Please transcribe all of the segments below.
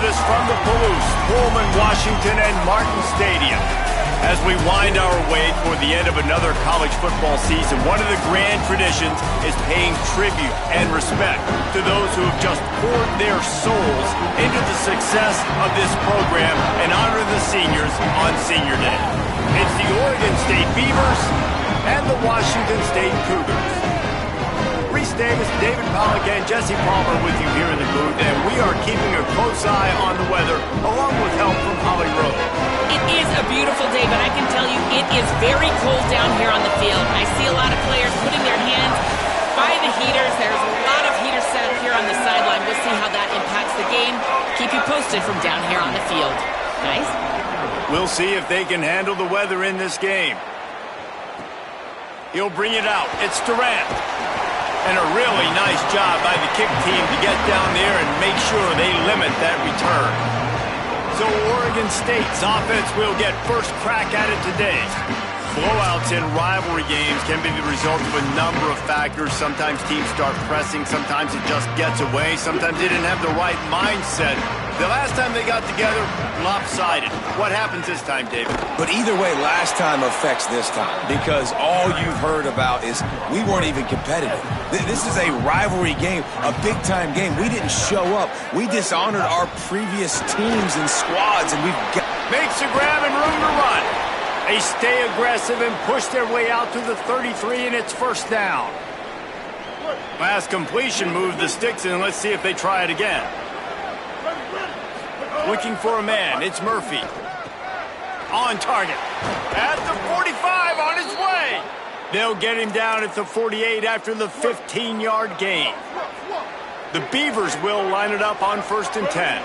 with us from the Palouse, Pullman, Washington, and Martin Stadium. As we wind our way toward the end of another college football season, one of the grand traditions is paying tribute and respect to those who have just poured their souls into the success of this program and honor the seniors on Senior Day. It's the Oregon State Beavers and the Washington State Cougars. Reese Davis, David Pollock, and Jesse Palmer with you here in the booth, and we are keeping a close eye on the weather, along with help from Holly Rowe. It is a beautiful day, but I can tell you it is very cold down here on the field. I see a lot of players putting their hands by the heaters. There's a lot of heaters set up here on the sideline. We'll see how that impacts the game. Keep you posted from down here on the field. Nice. We'll see if they can handle the weather in this game. He'll bring it out. It's Durant. And a really nice job by the kick team to get down there and make sure they limit that return. So Oregon State's offense will get first crack at it today. Blowouts in rivalry games can be the result of a number of factors. Sometimes teams start pressing. Sometimes it just gets away. Sometimes they didn't have the right mindset. The last time they got together, lopsided. What happens this time, David? But either way, last time affects this time because all you've heard about is we weren't even competitive. This is a rivalry game, a big-time game. We didn't show up. We dishonored our previous teams and squads, and we've got... Makes a grab and room to run. They stay aggressive and push their way out to the 33, and it's first down. Last completion moved the sticks, and let's see if they try it again. Looking for a man, it's Murphy. On target. At the 45, on his way. They'll get him down at the 48 after the 15-yard gain. The Beavers will line it up on 1st and 10.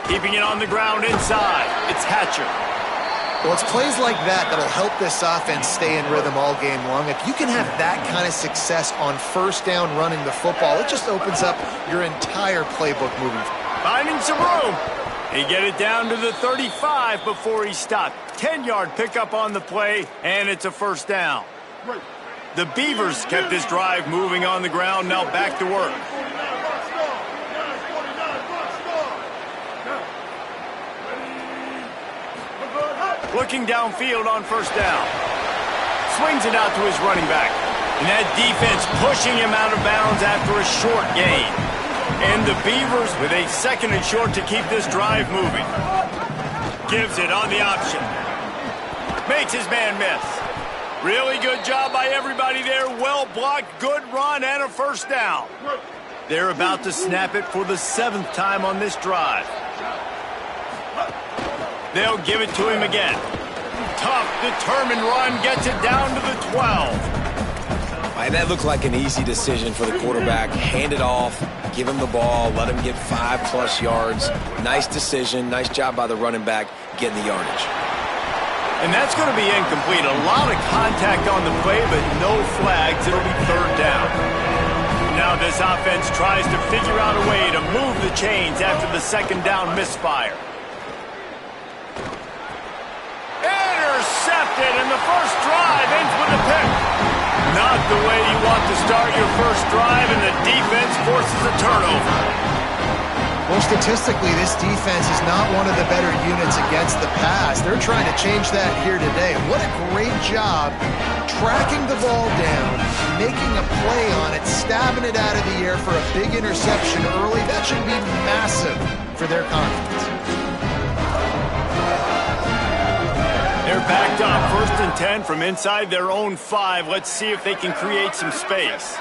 Keeping it on the ground inside. It's Hatcher. Well, it's plays like that that'll help this offense stay in rhythm all game long. If you can have that kind of success on first down running the football, it just opens up your entire playbook moving forward. Finding some room. He get it down to the 35 before he stopped. 10-yard pickup on the play, and it's a first down. The Beavers kept this drive moving on the ground, now back to work. Looking downfield on first down. Swings it out to his running back. And that defense pushing him out of bounds after a short gain. And the Beavers with a 2nd and short to keep this drive moving. Gives it on the option. Makes his man miss. Really good job by everybody there. Well blocked, good run, and a first down. They're about to snap it for the 7th time on this drive. They'll give it to him again. Tough, determined run, gets it down to the 12. Man, that looked like an easy decision for the quarterback. Hand it off, give him the ball, let him get 5+ yards. Nice decision, nice job by the running back getting the yardage. And that's going to be incomplete. A lot of contact on the play, but no flags. It'll be 3rd down. Now this offense tries to figure out a way to move the chains after the 2nd down misfire. Intercepted, and the first drive ends with a pick. Not the way you want to start your first drive, and the defense forces a turnover. Well, statistically, this defense is not one of the better units against the pass. They're trying to change that here today. What a great job tracking the ball down, making a play on it, stabbing it out of the air for a big interception early. That should be massive for their confidence. They're backed up, 1st and 10 from inside their own 5. Let's see if they can create some space.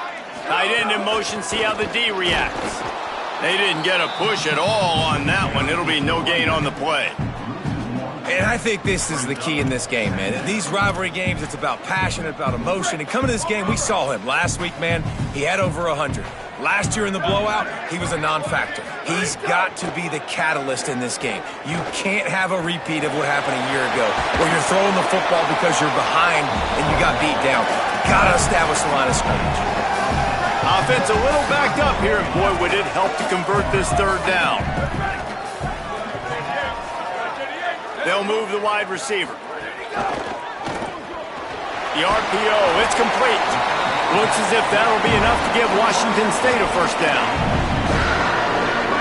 Tight end in motion, see how the D reacts. They didn't get a push at all on that one. It'll be no gain on the play. And I think this is the key in this game, man. These rivalry games, it's about passion, it's about emotion. And coming to this game, we saw him last week, man. He had over 100. Last year in the blowout, he was a non-factor. He's got to be the catalyst in this game. You can't have a repeat of what happened a year ago, where you're throwing the football because you're behind and you got beat down. Got to establish the line of scrimmage. Offense a little backed up here, and boy, would it help to convert this 3rd down. They'll move the wide receiver. The RPO, it's complete. Looks as if that'll be enough to give Washington State a first down.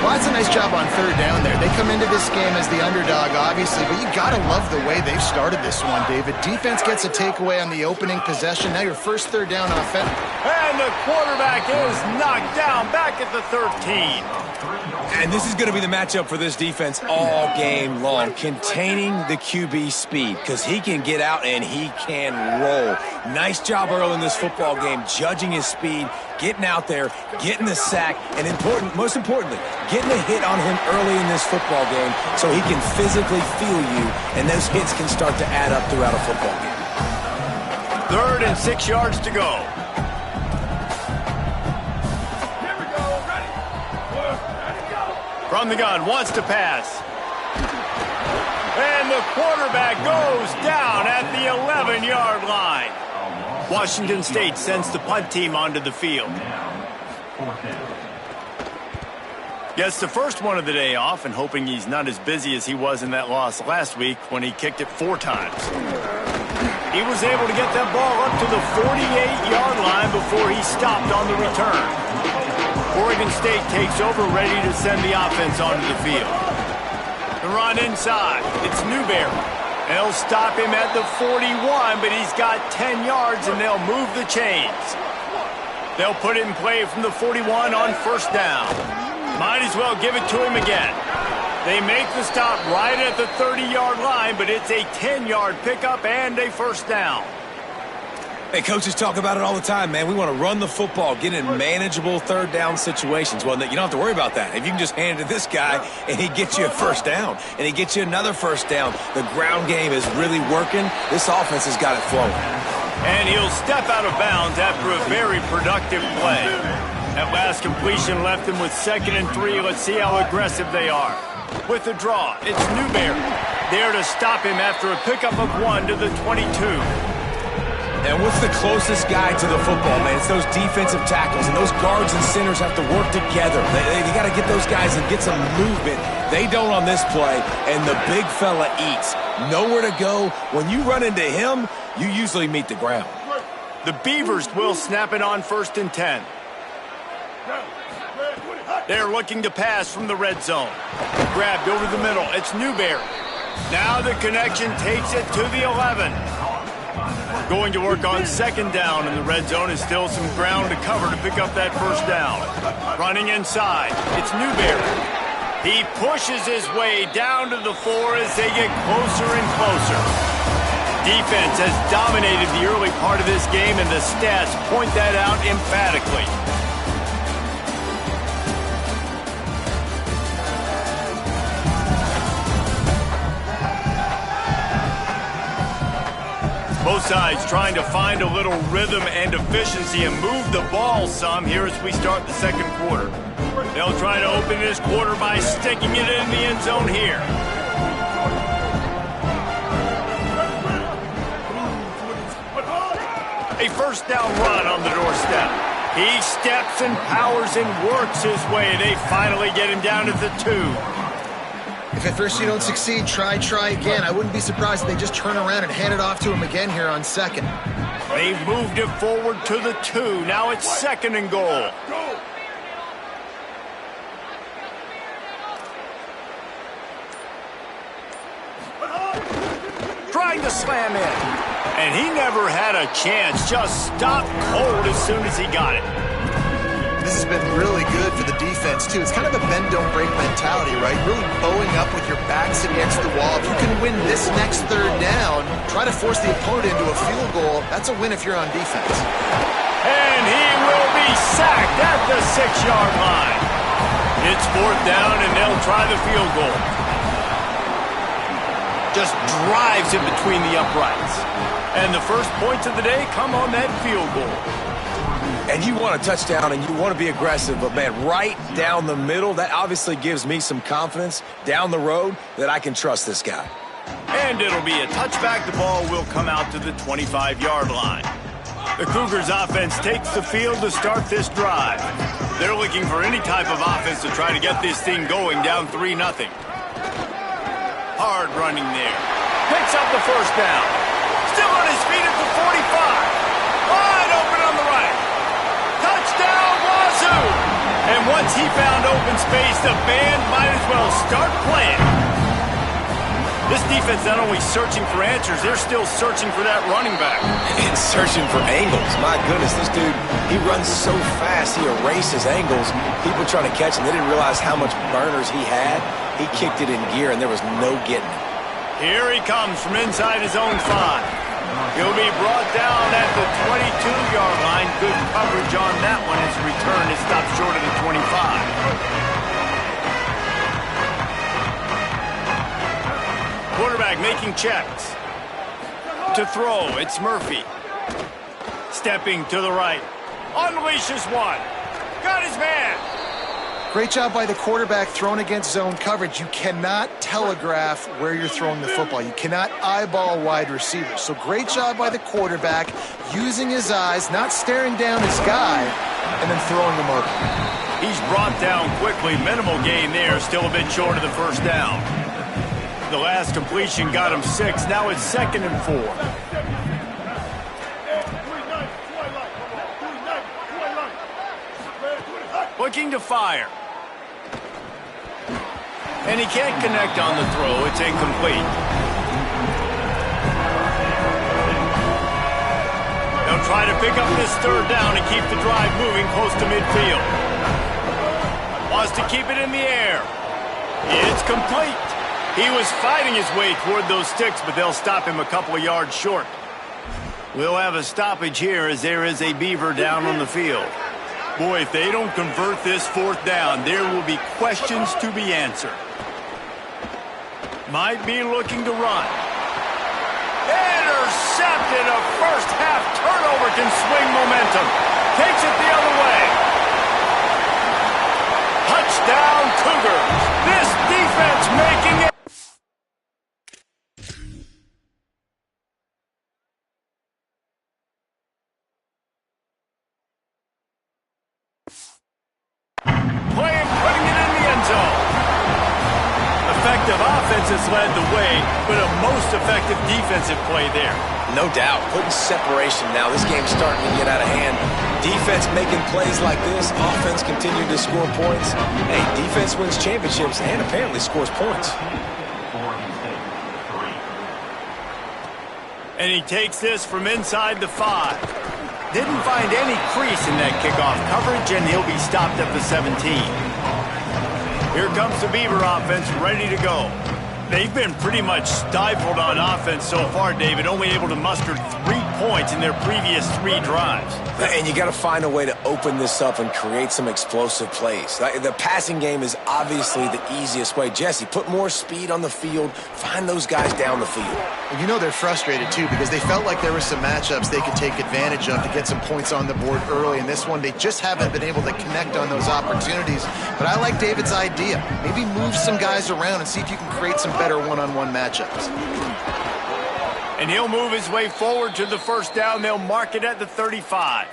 Well, that's a nice job on third down there. They come into this game as the underdog, obviously, but you got to love the way they've started this one, David. Defense gets a takeaway on the opening possession. Now your first third down offense. And the quarterback is knocked down back at the 13. And this is going to be the matchup for this defense all game long, containing the QB speed, because he can get out and he can roll. Nice job early in this football game, judging his speed, getting out there, getting the sack, and most importantly, getting a hit on him early in this football game so he can physically feel you, and those hits can start to add up throughout a football game. 3rd and 6 yards to go. From the gun, wants to pass. And the quarterback goes down at the 11-yard line. Washington State sends the punt team onto the field. Gets the first one of the day off and hoping he's not as busy as he was in that loss last week when he kicked it 4 times. He was able to get that ball up to the 48-yard line before he stopped on the return. Oregon State takes over, ready to send the offense onto the field. The run inside. It's Newberry. They'll stop him at the 41, but he's got 10 yards, and they'll move the chains. They'll put it in play from the 41 on first down. Might as well give it to him again. They make the stop right at the 30-yard line, but it's a 10-yard pickup and a first down. Hey, coaches talk about it all the time, man. We want to run the football, get in manageable third down situations. Well, you don't have to worry about that. If you can just hand it to this guy and he gets you a first down and he gets you another first down, the ground game is really working. This offense has got it flowing. And he'll step out of bounds after a very productive play. That last completion left him with 2nd and 3. Let's see how aggressive they are. With the draw, it's Newberry. There to stop him after a pickup of 1 to the 22. And what's the closest guy to the football, man? It's those defensive tackles, and those guards and centers have to work together. They got to get those guys and get some movement. They don't on this play, and the big fella eats. Nowhere to go. When you run into him, you usually meet the ground. The Beavers will snap it on 1st and 10. They're looking to pass from the red zone. Grabbed over the middle. It's Newberry. Now the connection takes it to the 11. Going to work on 2nd down, and the red zone is still some ground to cover to pick up that first down. Running inside, it's Newberry. He pushes his way down to the 4 as they get closer and closer. Defense has dominated the early part of this game, and the stats point that out emphatically. Both sides trying to find a little rhythm and efficiency and move the ball some here as we start the 2nd quarter. They'll try to open this quarter by sticking it in the end zone here. A first down run on the doorstep. He steps and powers and works his way. They finally get him down to the 2. If at first you don't succeed, try again. I wouldn't be surprised if they just turn around and hand it off to him again here on 2nd. They've moved it forward to the 2. Now it's 2nd and goal. Trying to slam in. And he never had a chance. Just stopped cold as soon as he got it. This has been really good for the defense, too. It's kind of a bend-don't-break mentality, right? Really bowing up with your backs against the wall. If you can win this next third down, try to force the opponent into a field goal. That's a win if you're on defense. And he will be sacked at the 6-yard line. It's 4th down, and they'll try the field goal. Just drives it between the uprights. And the first points of the day come on that field goal. And you want a touchdown and you want to be aggressive, but, man, right down the middle, that obviously gives me some confidence down the road that I can trust this guy. And it'll be a touchback. The ball will come out to the 25-yard line. The Cougars offense takes the field to start this drive. They're looking for any type of offense to try to get this thing going down 3-0. Hard running there. Picks up the first down. Still on his feet at the 45. Wide open on the right. And once he found open space, the band might as well start playing. This defense not only searching for answers, they're still searching for that running back. And searching for angles. My goodness, this dude, he runs so fast, he erases angles. People trying to catch him, they didn't realize how much burners he had. He kicked it in gear, and there was no getting it. Here he comes from inside his own 5. He'll be brought down at the 22-yard line. Good coverage on that one. His return is stopped short of the 25. Quarterback making checks. To throw, it's Murphy. Stepping to the right. Unleashes one. Got his man. Great job by the quarterback throwing against zone coverage. You cannot telegraph where you're throwing the football. You cannot eyeball wide receivers. So great job by the quarterback using his eyes, not staring down his guy, and then throwing him open. He's brought down quickly. Minimal gain there. Still a bit short of the first down. The last completion got him 6. Now it's 2nd and 4. Looking to fire. And he can't connect on the throw. It's incomplete. They'll try to pick up this 3rd down and keep the drive moving close to midfield. Wants to keep it in the air. It's complete. He was fighting his way toward those sticks, but they'll stop him a couple of yards short. We'll have a stoppage here as there is a Beaver down on the field. Boy, if they don't convert this 4th down, there will be questions to be answered. Might be looking to run. Intercepted. A first-half turnover can swing momentum. Takes it the other way. Touchdown, Cougars. This defense making it. Putting it in the end zone. Effective offense has led the way, but a most effective defensive play there. No doubt. Putting separation now. This game's starting to get out of hand. Defense making plays like this. Offense continuing to score points. Hey, defense wins championships and apparently scores points. And he takes this from inside the 5. Didn't find any crease in that kickoff coverage, and he'll be stopped at the 17. Here comes the Beaver offense ready to go. They've been pretty much stifled on offense so far, David, only able to muster 3 points in their previous 3 drives. And you got to find a way to open this up and create some explosive plays. The passing game is obviously the easiest way. Jesse, put more speed on the field. Find those guys down the field. And you know they're frustrated, too, because they felt like there were some matchups they could take advantage of to get some points on the board early. In this one, they just haven't been able to connect on those opportunities. But I like David's idea. Maybe move some guys around and see if you can create some better one-on-one matchups. And he'll move his way forward to the 1st down. They'll mark it at the 35.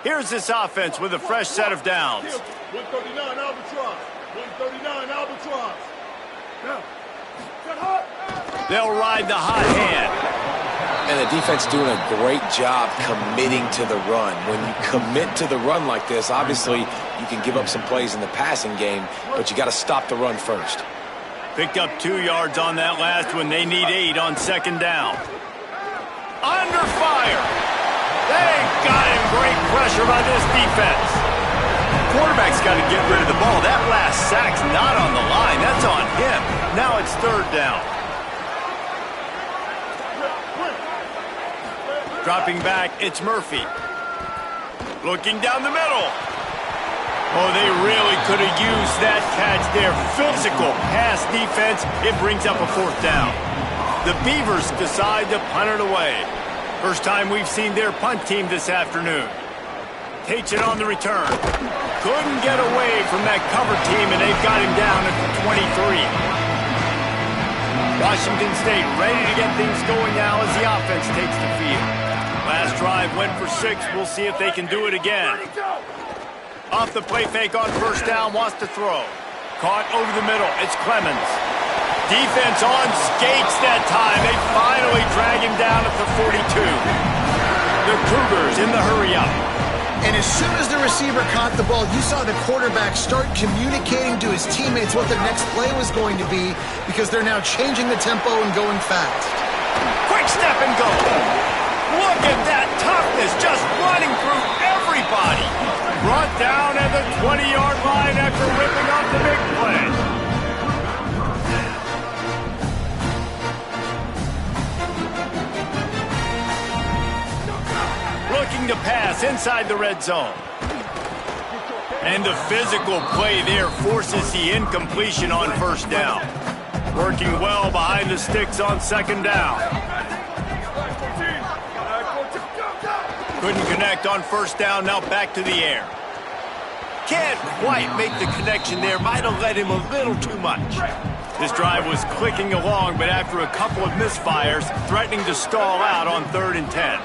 Here's this offense with a fresh set of downs. 139 Albatross. 139 Albatross. They'll ride the hot hand. And the defense doing a great job committing to the run. When you commit to the run like this, obviously you can give up some plays in the passing game, but you got to stop the run first. Picked up 2 yards on that last one. They need 8 on 2nd down. Under fire. They got him. Great pressure by this defense. Quarterback's got to get rid of the ball. That last sack's not on the line. That's on him. Now it's 3rd down. Dropping back, it's Murphy. Looking down the middle. Oh, they really could have used that catch there. Physical pass defense. It brings up a 4th down. The Beavers decide to punt it away. First time we've seen their punt team this afternoon. Takes it on the return. Couldn't get away from that cover team, and they've got him down at the 23. Washington State ready to get things going now as the offense takes the field. Last drive went for 6. We'll see if they can do it again. Off the play fake on 1st down, wants to throw. Caught over the middle, it's Clemens. Defense on skates that time. They finally drag him down at the 42. The Cougars in the hurry up. And as soon as the receiver caught the ball, you saw the quarterback start communicating to his teammates what the next play was going to be because they're now changing the tempo and going fast. Quick step and go. Look at that toughness, just running through everybody. Brought down at the 20-yard line after ripping off the big play. Looking to pass inside the red zone. And the physical play there forces the incompletion on first down. Working well behind the sticks on second down. Couldn't connect on first down, now back to the air. Can't quite make the connection there, might have led him a little too much. This drive was clicking along, but after a couple of misfires, threatening to stall out on 3rd and 10.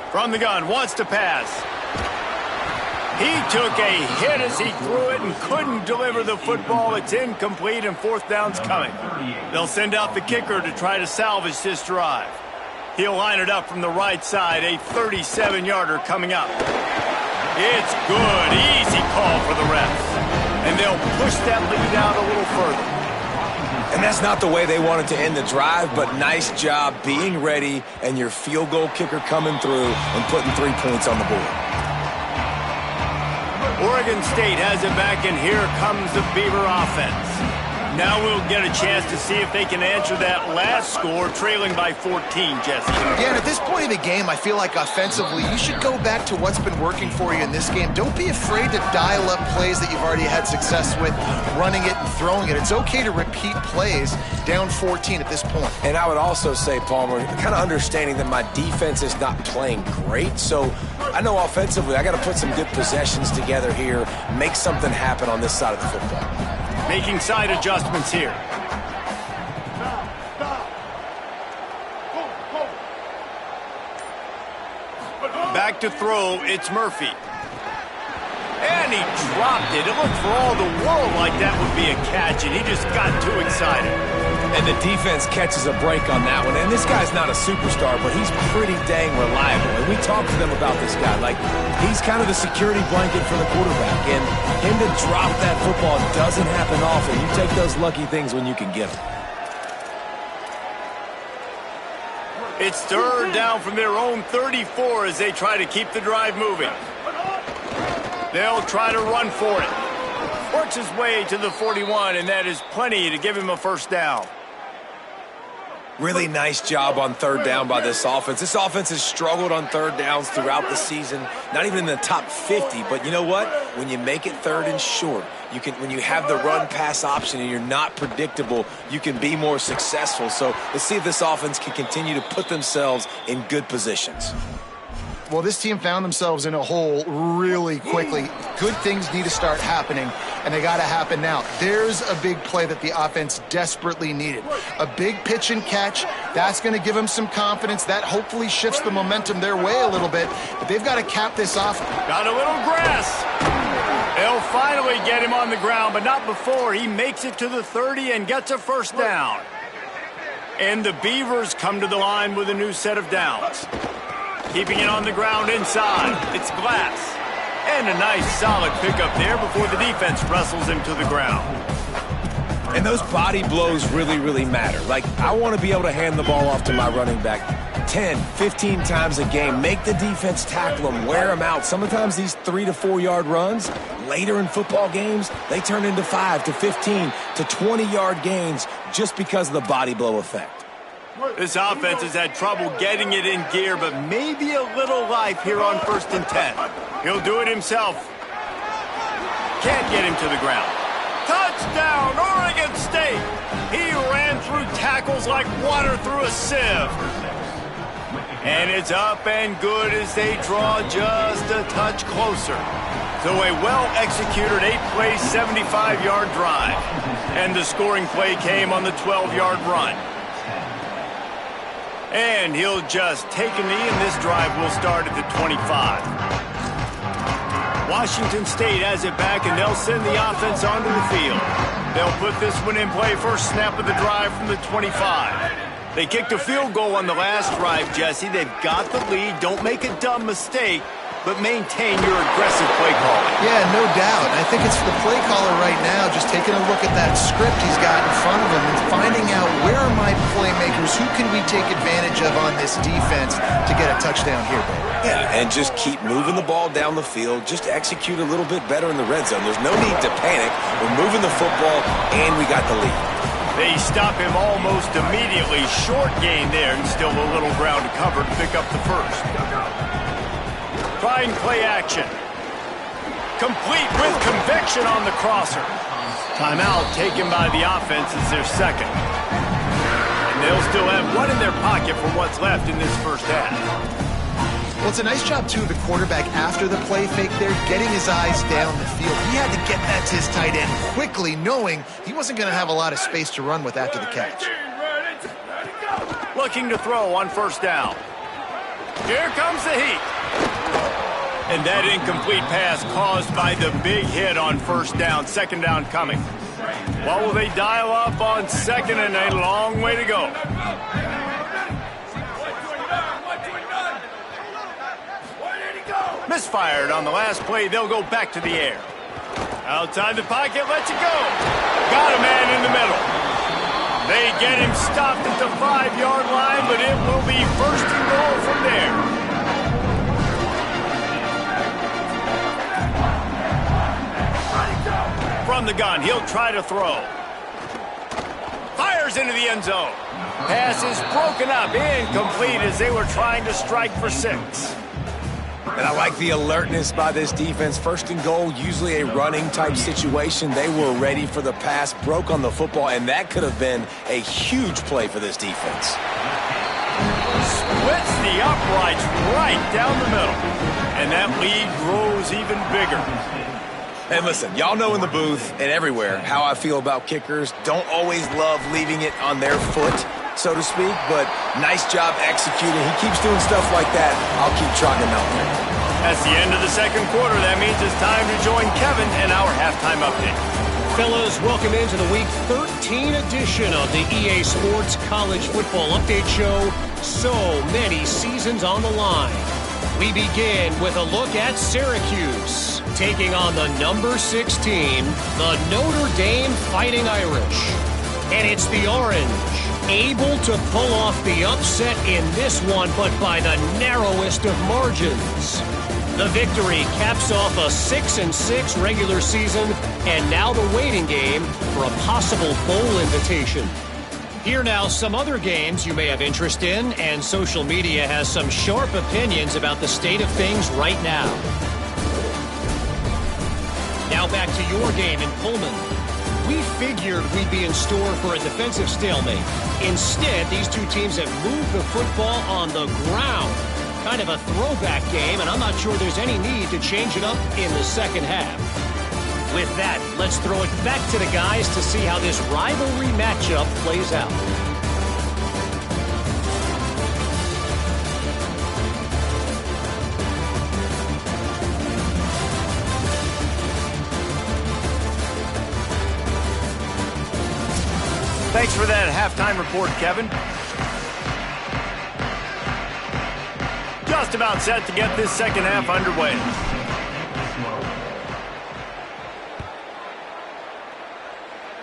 From the gun, wants to pass. He took a hit as he threw it and couldn't deliver the football. It's incomplete and 4th down's coming. They'll send out the kicker to try to salvage this drive. He'll line it up from the right side, a 37-yarder coming up. It's good, easy call for the refs. And they'll push that lead out a little further. And that's not the way they wanted to end the drive, but nice job being ready and your field goal kicker coming through and putting 3 points on the board. Oregon State has it back, and here comes the Beaver offense. Now we'll get a chance to see if they can answer that last score, trailing by 14, Jesse. Yeah, and at this point in the game, I feel like offensively, you should go back to what's been working for you in this game. Don't be afraid to dial up plays that you've already had success with, running it and throwing it. It's okay to repeat plays down 14 at this point. And I would also say, Palmer, kind of understanding that my defense is not playing great, so I know offensively I got to put some good possessions together here, make something happen on this side of the football. Making side adjustments here. Back to throw, it's Murphy. And he dropped it. It looked for all the world like that would be a catch, and he just got too excited. And the defense catches a break on that one. And this guy's not a superstar, but he's pretty dang reliable. And we talked to them about this guy. Like, he's kind of the security blanket for the quarterback. And him to drop that football doesn't happen often. You take those lucky things when you can get them. It's 3rd down from their own 34 as they try to keep the drive moving. They'll try to run for it. Works his way to the 41, and that is plenty to give him a first down. Really nice job on 3rd down by this offense. This offense has struggled on 3rd downs throughout the season, not even in the top 50. But you know what? When you make it 3rd and short, when you have the run-pass option and you're not predictable, you can be more successful. So let's see if this offense can continue to put themselves in good positions. Well, this team found themselves in a hole really quickly. Good things need to start happening, and they got to happen now. There's a big play that the offense desperately needed. A big pitch and catch. That's going to give them some confidence. That hopefully shifts the momentum their way a little bit, but they've got to cap this off. Got a little grass. They'll finally get him on the ground, but not before he makes it to the 30 and gets a first down. And the Beavers come to the line with a new set of downs. Keeping it on the ground inside. It's Glass. And a nice solid pickup there before the defense wrestles him to the ground. And those body blows really, really matter. Like, I want to be able to hand the ball off to my running back 10, 15 times a game. Make the defense tackle them, wear them out. Sometimes these 3 to 4 yard runs, later in football games, they turn into 5 to 15 to 20-yard gains just because of the body blow effect. This offense has had trouble getting it in gear, but maybe a little life here on 1st and 10. He'll do it himself. Can't get him to the ground. Touchdown, Oregon State! He ran through tackles like water through a sieve. And it's up and good as they draw just a touch closer. So a well-executed 8-play, 75-yard drive. And the scoring play came on the 12-yard run. And he'll just take a knee, and this drive will start at the 25. Washington State has it back, and they'll send the offense onto the field. They'll put this one in play first snap of the drive from the 25. They kicked a field goal on the last drive, Jesse. They've got the lead. Don't make a dumb mistake. but maintain your aggressive play calling. Yeah, no doubt. I think it's for the play caller right now, just taking a look at that script he's got in front of him and finding out where are my playmakers, who can we take advantage of on this defense to get a touchdown here, Dave? Yeah, and just keep moving the ball down the field. Just execute a little bit better in the red zone. There's no need to panic. We're moving the football, and we got the lead. They stop him almost immediately. Short gain there, and still a little ground to cover to pick up the first. Trying play action. Complete with conviction on the crosser. Timeout taken by the offense as their second. And they'll still have one in their pocket for what's left in this first half. Well, it's a nice job, too, of the quarterback after the play fake there, getting his eyes down the field. He had to get that to his tight end quickly, knowing he wasn't going to have a lot of space to run with after the catch. Looking to throw on first down. Here comes the heat. And that incomplete pass caused by the big hit on first down. Second down coming. What will they dial up on second, and a long way to go? Misfired on the last play. They'll go back to the air. Outside the pocket, lets it go. Got a man in the middle. They get him stopped at the 5-yard line, but it will be first and goal from there. From the gun, he'll try to throw. Fires into the end zone. Pass is broken up, incomplete as they were trying to strike for 6. And I like the alertness by this defense. First and goal, usually a running type situation. They were ready for the pass, broke on the football, and that could have been a huge play for this defense. Splits the uprights right down the middle. And that lead grows even bigger. And listen, y'all know in the booth and everywhere how I feel about kickers. Don't always love leaving it on their foot, so to speak, but nice job executing. He keeps doing stuff like that. I'll keep trotting him out there. That's the end of the second quarter. That means it's time to join Kevin in our halftime update. Fellas, welcome into the Week 13 edition of the EA Sports College Football Update Show. So many seasons on the line. We begin with a look at Syracuse, taking on the number 16, the Notre Dame Fighting Irish. And it's the Orange, able to pull off the upset in this one, but by the narrowest of margins. The victory caps off a 6-6 regular season, and now the waiting game for a possible bowl invitation. Here now, some other games you may have interest in, and social media has some sharp opinions about the state of things right now. Now back to your game in Pullman. We figured we'd be in store for a defensive stalemate. Instead, these two teams have moved the football on the ground. Kind of a throwback game, and I'm not sure there's any need to change it up in the second half. With that, let's throw it back to the guys to see how this rivalry matchup plays out. Thanks for that halftime report, Kevin. Just about set to get this second half underway.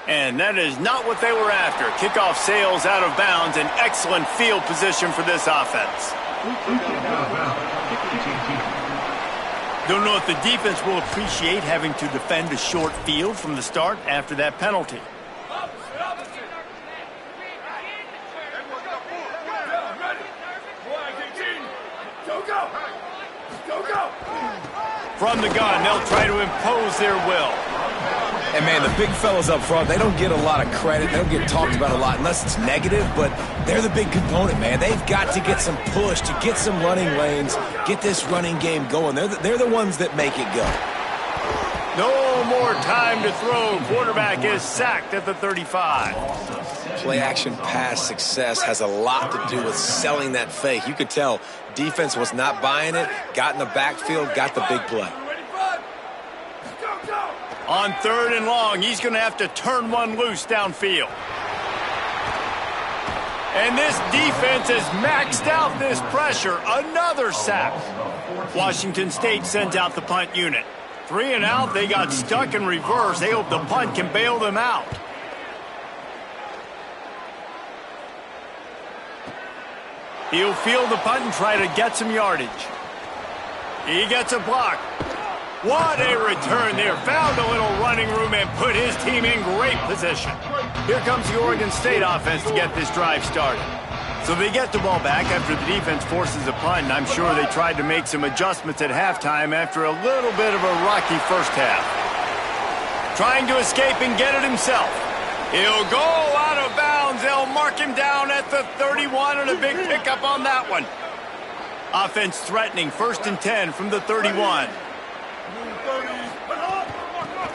And that is not what they were after. Kickoff sails out of bounds, and excellent field position for this offense. Don't know if the defense will appreciate having to defend a short field from the start after that penalty. From the gun, they'll try to impose their will. And, man, the big fellas up front, they don't get a lot of credit. They don't get talked about a lot unless it's negative, but they're the big component, man. They've got to get some push, to get some running lanes, get this running game going. They're the ones that make it go. No more time to throw. Quarterback is sacked at the 35. Play-action pass success has a lot to do with selling that fake. You could tell defense was not buying it, got in the backfield, got the big play. On third and long, he's going to have to turn one loose downfield. And this defense has maxed out this pressure. Another sack. Washington State sends out the punt unit. 3 and out, they got stuck in reverse. They hope the punt can bail them out. He'll field the punt and try to get some yardage. He gets a block. What a return there. Found a little running room and put his team in great position. Here comes the Oregon State offense to get this drive started. So they get the ball back after the defense forces a punt, and I'm sure they tried to make some adjustments at halftime after a little bit of a rocky first half. Trying to escape and get it himself. He'll go out of bounds. They'll mark him down at the 31, and a big pickup on that one. Offense threatening, 1st and 10 from the 31.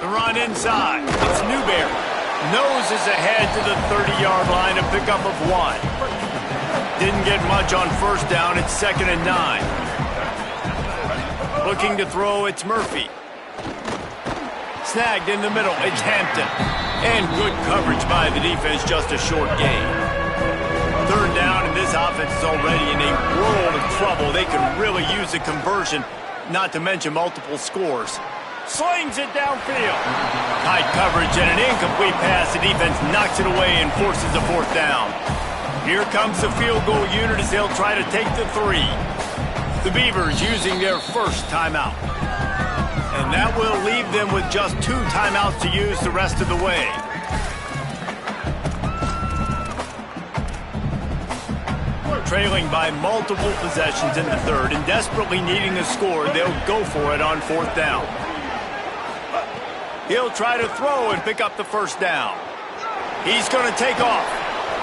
The run inside. It's Newberry. Noses ahead to the 30-yard line, a pickup of 1. Didn't get much on 1st down. It's 2nd and 9. Looking to throw, it's Murphy. Snagged in the middle, it's Hampton. And good coverage by the defense, just a short gain. 3rd down, and this offense is already in a world of trouble. They could really use a conversion, not to mention multiple scores. Slings it downfield. Tight coverage and an incomplete pass. The defense knocks it away and forces a 4th down. Here comes the field goal unit as they'll try to take the 3. The Beavers using their first timeout. And that will leave them with just 2 timeouts to use the rest of the way. Trailing by multiple possessions in the 3rd and desperately needing a score, they'll go for it on 4th down. He'll try to throw and pick up the 1st down. He's going to take off.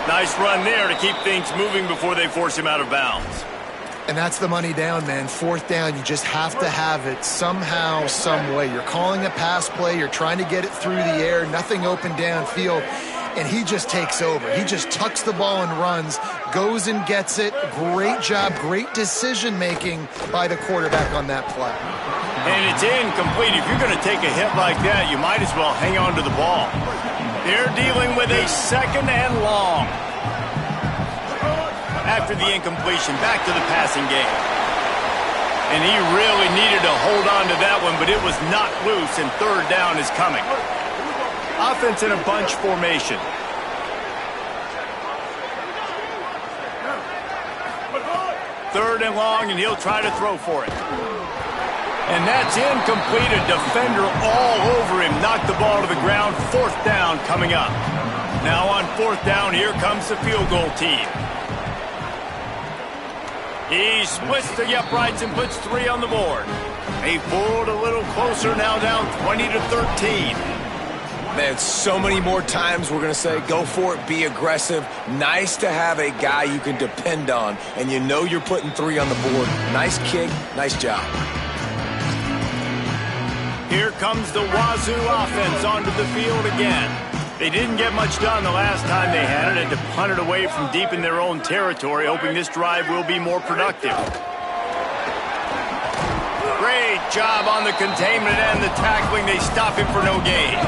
Nice run there to keep things moving before they force him out of bounds. And that's the money down, man. 4th down, you just have to have it somehow, some way. You're calling a pass play. You're trying to get it through the air. Nothing open downfield. And he just takes over. He just tucks the ball and runs, goes and gets it. Great job, great decision-making by the quarterback on that play. And it's incomplete. If you're going to take a hit like that, you might as well hang on to the ball. They're dealing with a 2nd and long. After the incompletion, back to the passing game. And he really needed to hold on to that one, but it was knocked loose, and 3rd down is coming. Offense in a bunch formation. Third and long, and he'll try to throw for it. And that's incomplete. A defender all over him. Knocked the ball to the ground. 4th down coming up. Now on 4th down, here comes the field goal team. He splits the uprights and puts 3 on the board. They pulled a little closer, now down 20-13. Man, so many more times we're going to say, go for it, be aggressive. Nice to have a guy you can depend on, and you know you're putting 3 on the board. Nice kick, nice job. Here comes the Wazoo offense onto the field again. They didn't get much done the last time they had it, and to punt it away from deep in their own territory, hoping this drive will be more productive. Great job on the containment and the tackling. They stop him for no gain.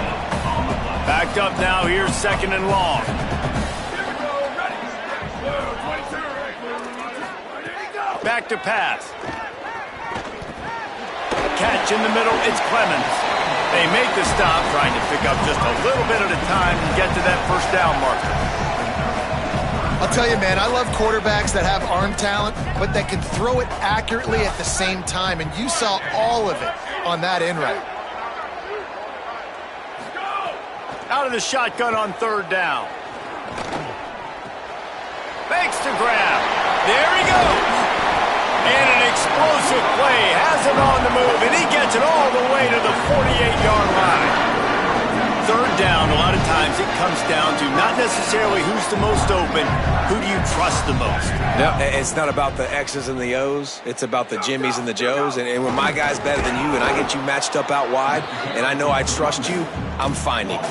Backed up now, here's 2nd and long. Back to pass. Catch in the middle, it's Clemens. They make the stop, trying to pick up just a little bit at a time and get to that 1st down marker. I'll tell you, man, I love quarterbacks that have arm talent, but that can throw it accurately at the same time, and you saw all of it on that in route. Out of the shotgun on 3rd down. Fakes to grab. There he goes. And an explosive play. Has it on the move, and he gets it all the way to the 48-yard line. 3rd down, a lot of times it comes down to not necessarily who's the most open, who do you trust the most? Yeah, it's not about the X's and the O's. It's about the Jimmies and the Joes. And when my guy's better than you and I get you matched up out wide, and I know I trust you, I'm finding you.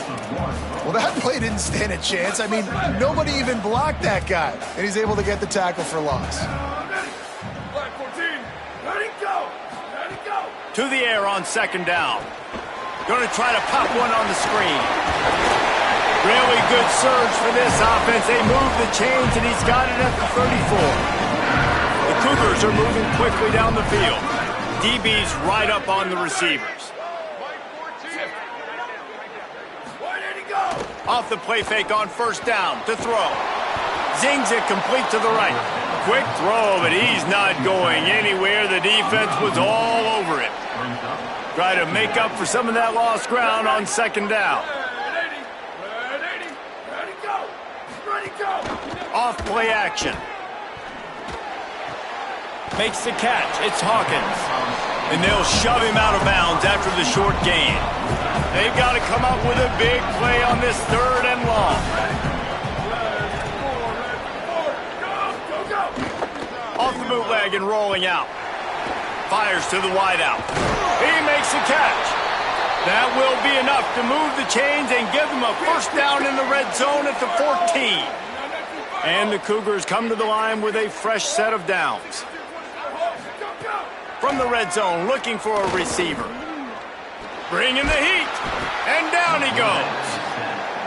Well, that play didn't stand a chance. I mean, nobody even blocked that guy, and he's able to get the tackle for loss. To the air on 2nd down. Going to try to pop one on the screen. Really good surge for this offense. They move the chains, and he's got it at the 34. The Cougars are moving quickly down the field. DB's right up on the receivers. Off the play fake on first down to throw. Zings it complete to the right. Quick throw, but he's not going anywhere. The defense was all over it. Try to make up for some of that lost ground on second down. Off play action. Makes the catch. It's Hawkins. And they'll shove him out of bounds after the short gain. They've got to come up with a big play on this third and long. Off the bootleg and rolling out. Fires to the wideout. He makes the catch. That will be enough to move the chains and give them a first down in the red zone at the 14. And the Cougars come to the line with a fresh set of downs. From the red zone, looking for a receiver. Bringing the heat. And down he goes.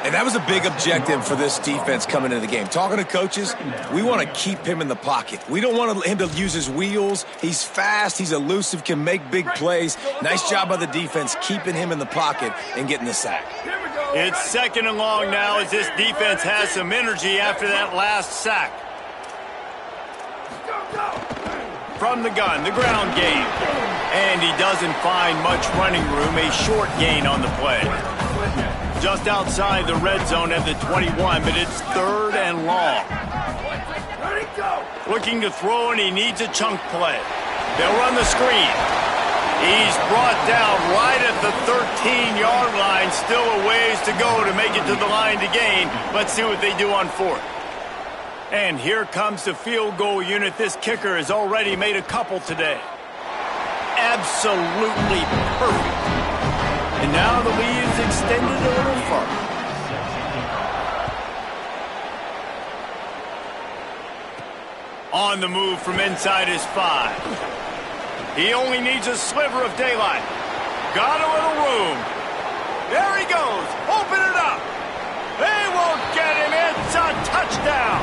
And that was a big objective for this defense coming into the game. Talking to coaches, we want to keep him in the pocket. We don't want him to use his wheels. He's fast. He's elusive, can make big plays. Nice job by the defense keeping him in the pocket and getting the sack. It's second and long now as this defense has some energy after that last sack. From the gun, the ground game. And he doesn't find much running room, a short gain on the play. Just outside the red zone at the 21, but it's third and long. Looking to throw, and he needs a chunk play. They'll run the screen. He's brought down right at the 13-yard line. Still a ways to go to make it to the line to gain. Let's see what they do on fourth. And here comes the field goal unit. This kicker has already made a couple today. Absolutely perfect. And now the lead is extended a little further. On the move from inside his 5. He only needs a sliver of daylight. Got a little room. There he goes. Open it up. They won't get him. It's a touchdown.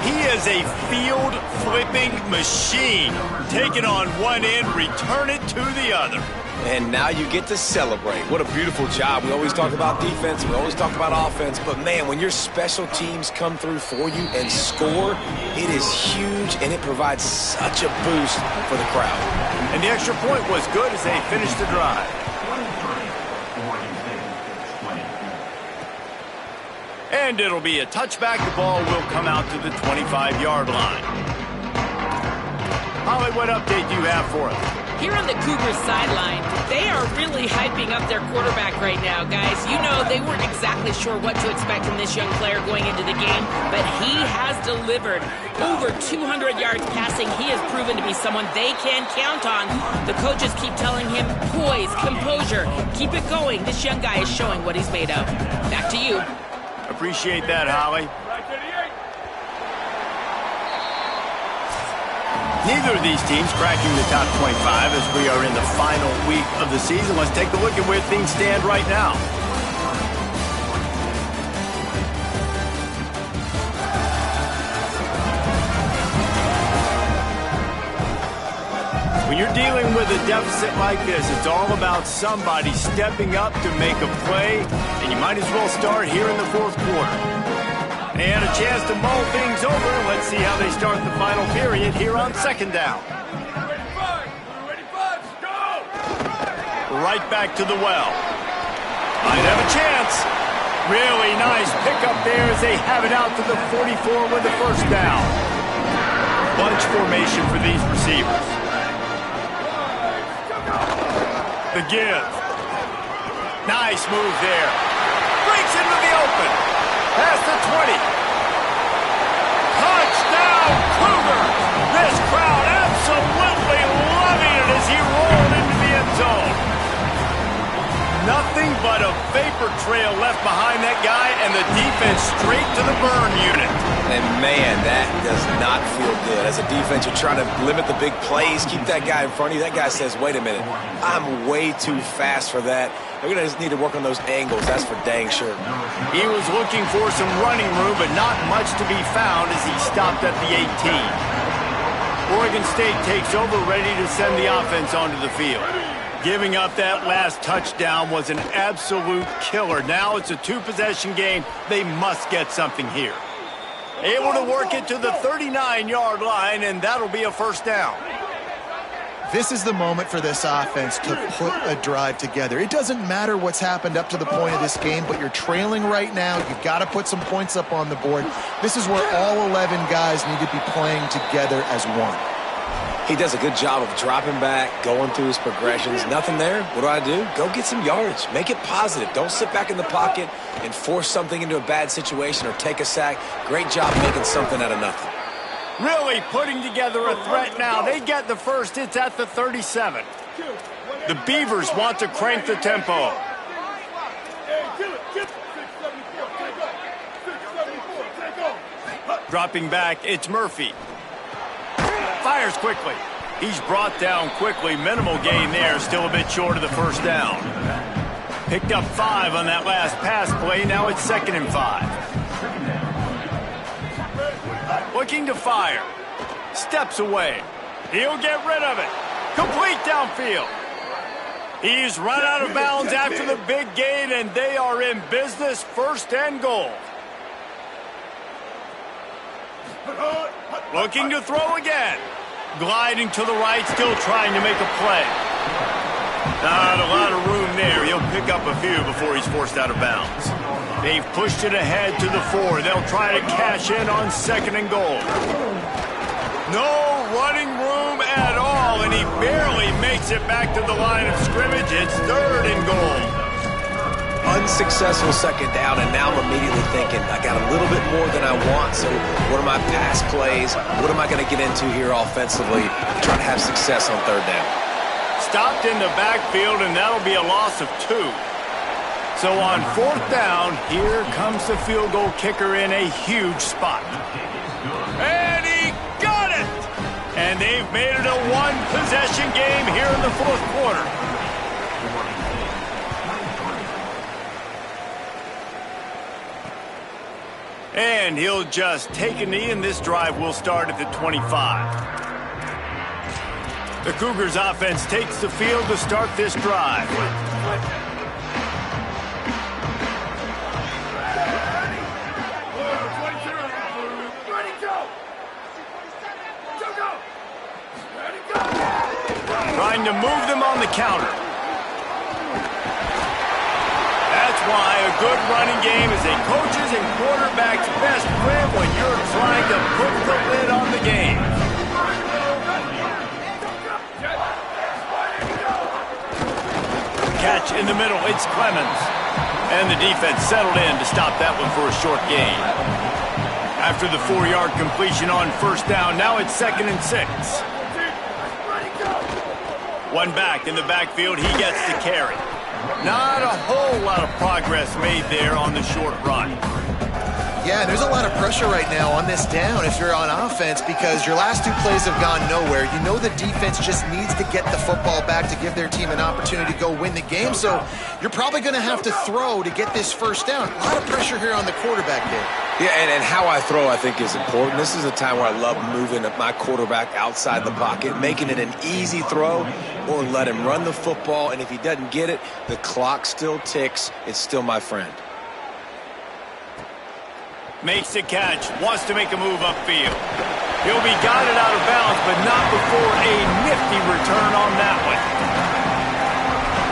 He is a field-flipping machine. Take it on one end, return it to the other. And now you get to celebrate. What a beautiful job. We always talk about defense, we always talk about offense, but man, when your special teams come through for you and score, it is huge, and it provides such a boost for the crowd. And the extra point was good as they finished the drive. And it'll be a touchback. The ball will come out to the 25-yard line. Holly, what update do you have for us? Here on the Cougars sideline, they are really hyping up their quarterback right now, guys. You know, they weren't exactly sure what to expect from this young player going into the game, but he has delivered over 200 yards passing. He has proven to be someone they can count on. The coaches keep telling him, poise, composure, keep it going. This young guy is showing what he's made of. Back to you. Appreciate that, Holly. Neither of these teams cracking the top 25 as we are in the final week of the season. Let's take a look at where things stand right now. When you're dealing with a deficit like this, it's all about somebody stepping up to make a play, and you might as well start here in the fourth quarter. And a chance to mull things over. Let's see how they start the final period here on second down. Right back to the well. Might have a chance. Really nice pickup there as they have it out to the 44 with the first down. Bunch formation for these receivers. The give. Nice move there. Breaks into the open. Past the 20. Touchdown, Cougars! This crowd absolutely loving it as he rolled into the end zone. Nothing Nothing but a vapor trail left behind that guy, and the defense straight to the burn unit. And, man, that does not feel good. As a defense, you're trying to limit the big plays, keep that guy in front of you. That guy says, wait a minute, I'm way too fast for that. We're going to just need to work on those angles. That's for dang sure. He was looking for some running room, but not much to be found as he stopped at the 18. Oregon State takes over, ready to send the offense onto the field. Giving up that last touchdown was an absolute killer. Now it's a two-possession game. They must get something here. Able to work it to the 39-yard line, and that'll be a first down. This is the moment for this offense to put a drive together. It doesn't matter what's happened up to the point of this game, but you're trailing right now. You've got to put some points up on the board. This is where all 11 guys need to be playing together as one. He does a good job of dropping back, going through his progressions. Nothing there. What do? Go get some yardage. Make it positive. Don't sit back in the pocket and force something into a bad situation or take a sack. Great job making something out of nothing. Really putting together a threat now. They get the first. It's at the 37. The Beavers want to crank the tempo. Dropping back, it's Murphy. Fires quickly. He's brought down quickly. Minimal gain there. Still a bit short of the first down. Picked up 5 on that last pass play. Now it's 2nd and 5. Looking to fire. Steps away. He'll get rid of it. Complete downfield. He's run out of bounds after the big gain, and they are in business. 1st and goal. Looking to throw again. Gliding to the right, still trying to make a play. Not a lot of room there. He'll pick up a few before he's forced out of bounds. They've pushed it ahead to the 4. They'll try to cash in on 2nd and goal. No running room at all, and he barely makes it back to the line of scrimmage. It's 3rd and goal. Unsuccessful 2nd down, and now I'm immediately thinking, I got a little bit more than I want, so what are my pass plays? What am I going to get into here offensively to try to have success on 3rd down? Stopped in the backfield, and that'll be a loss of 2. So on 4th down, here comes the field goal kicker in a huge spot. And he got it! And they've made it a one-possession game here in the 4th quarter. And he'll just take a knee, and this drive will start at the 25. The Cougars offense takes the field to start this drive. Trying to move them on the counter. That's why a good running game is a coach's and quarterback's best friend when you're trying to put the lid on the game. Catch in the middle, it's Clemens. And the defense settled in to stop that one for a short gain. After the 4-yard completion on 1st down, now it's 2nd and 6. One back in the backfield, he gets the carry. Not a whole lot of progress made there on the short run. Yeah, there's a lot of pressure right now on this down if you're on offense because your last 2 plays have gone nowhere. You know the defense just needs to get the football back to give their team an opportunity to go win the game, so you're probably going to have to throw to get this 1st down. A lot of pressure here on the quarterback there. Yeah, and how I throw, I think, is important. This is a time where I love moving my quarterback outside the pocket, making it an easy throw, or let him run the football, and if he doesn't get it, the clock still ticks. It's still my friend. Makes the catch, wants to make a move upfield. He'll be guided out of bounds, but not before a nifty return on that one.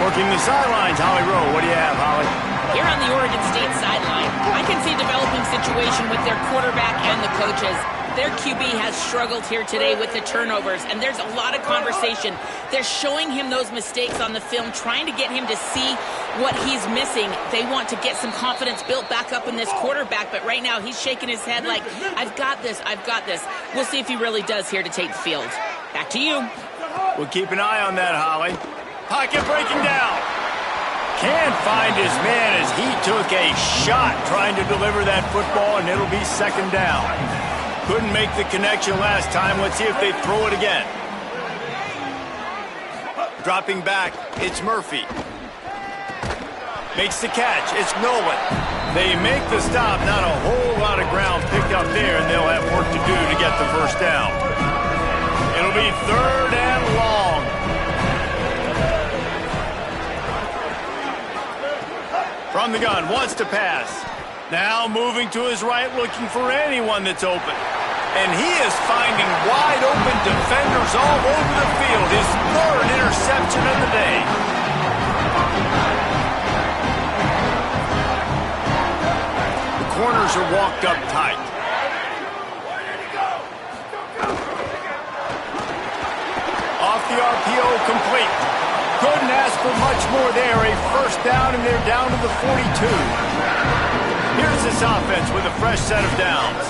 Working the sidelines, Holly Rowe. What do you have, Holly? Here on the Oregon State sideline, I can see a developing situation with their quarterback and the coaches. Their QB has struggled here today with the turnovers, and there's a lot of conversation. They're showing him those mistakes on the film, trying to get him to see what he's missing. They want to get some confidence built back up in this quarterback, but right now he's shaking his head like, I've got this, I've got this. We'll see if he really does here to take the field. Back to you. We'll keep an eye on that, Holly. Pocket breaking down. Can't find his man as he took a shot trying to deliver that football, and it'll be second down. Couldn't make the connection last time. Let's see if they throw it again. Dropping back, it's Murphy. Makes the catch, it's Nolan. They make the stop, not a whole lot of ground picked up there, and they'll have work to do to get the first down. It'll be third and long. From the gun, wants to pass. Now moving to his right, looking for anyone that's open. And he is finding wide open defenders all over the field. His third interception of the day. The corners are walked up tight. Off the RPO, complete. Couldn't ask for much more there. A first down, and they're down to the 42. Here's this offense with a fresh set of downs.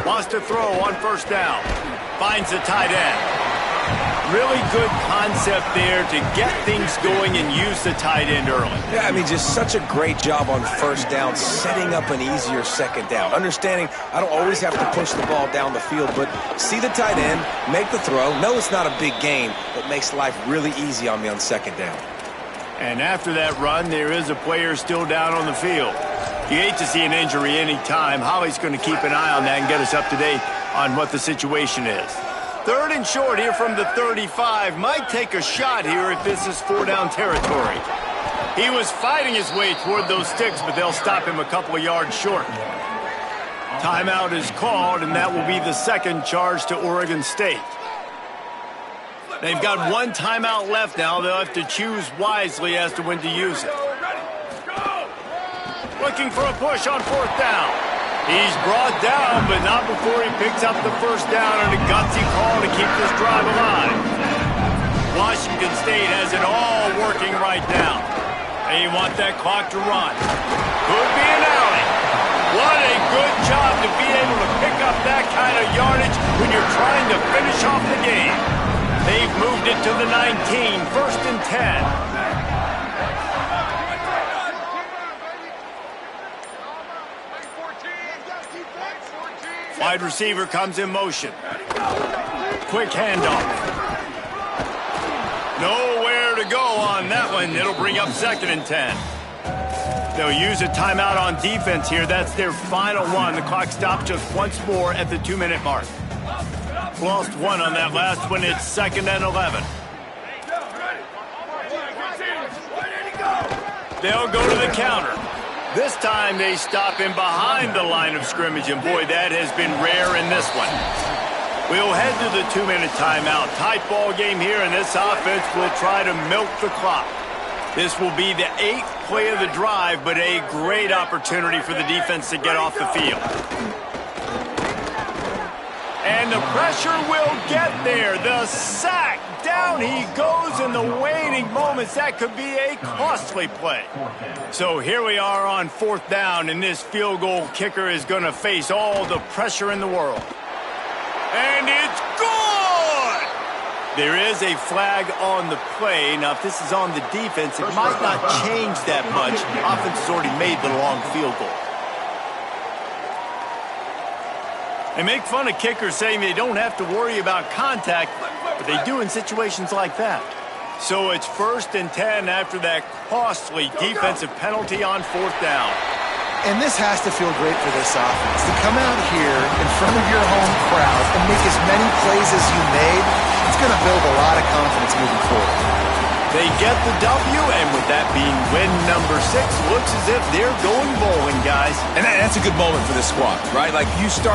Wants to throw on first down. Finds the tight end. Really good concept there to get things going and use the tight end early. Yeah, I mean, just such a great job on first down, setting up an easier second down. Understanding I don't always have to push the ball down the field, but see the tight end, make the throw. No, it's not a big gain, but makes life really easy on me on second down. And after that run, there is a player still down on the field. You hate to see an injury any time. Holly's going to keep an eye on that and get us up to date on what the situation is. Third and short here from the 35. Might take a shot here if this is four-down territory. He was fighting his way toward those sticks, but they'll stop him a couple of yards short. Timeout is called, and that will be the second charge to Oregon State. They've got one timeout left now. They'll have to choose wisely as to when to use it. Looking for a push on fourth down. He's brought down, but not before he picks up the first down and a gutsy call to keep this drive alive. Washington State has it all working right now. They want that clock to run. Could be an alley. What a good job to be able to pick up that kind of yardage when you're trying to finish off the game. They've moved it to the 19, first and 10. Wide receiver comes in motion. Quick handoff. Nowhere to go on that one. It'll bring up second and 10. They'll use a timeout on defense here. That's their final one. The clock stops just once more at the 2-minute mark. Lost one on that last one. It's second and 11. They'll go to the counter. This time they stop him behind the line of scrimmage, and boy, that has been rare in this one. We'll head to the 2-minute timeout. Tight ball game here, and this offense will try to milk the clock. This will be the 8th play of the drive, but a great opportunity for the defense to get off the field. And the pressure will get there. The sack. Down he goes in the waning moments. That could be a costly play. So here we are on fourth down, and this field goal kicker is going to face all the pressure in the world. And it's good! There is a flag on the play. Now, if this is on the defense, it might not change that much. Offense has already made the long field goal. They make fun of kickers saying they don't have to worry about contact, but they do in situations like that. So it's first and 10 after that costly defensive penalty on fourth down. And this has to feel great for this offense. To come out here in front of your home crowd and make as many plays as you made, it's going to build a lot of confidence moving forward. They get the W, and with that being win number 6, looks as if they're going bowling, guys. And that's a good moment for this squad, right? Like, you start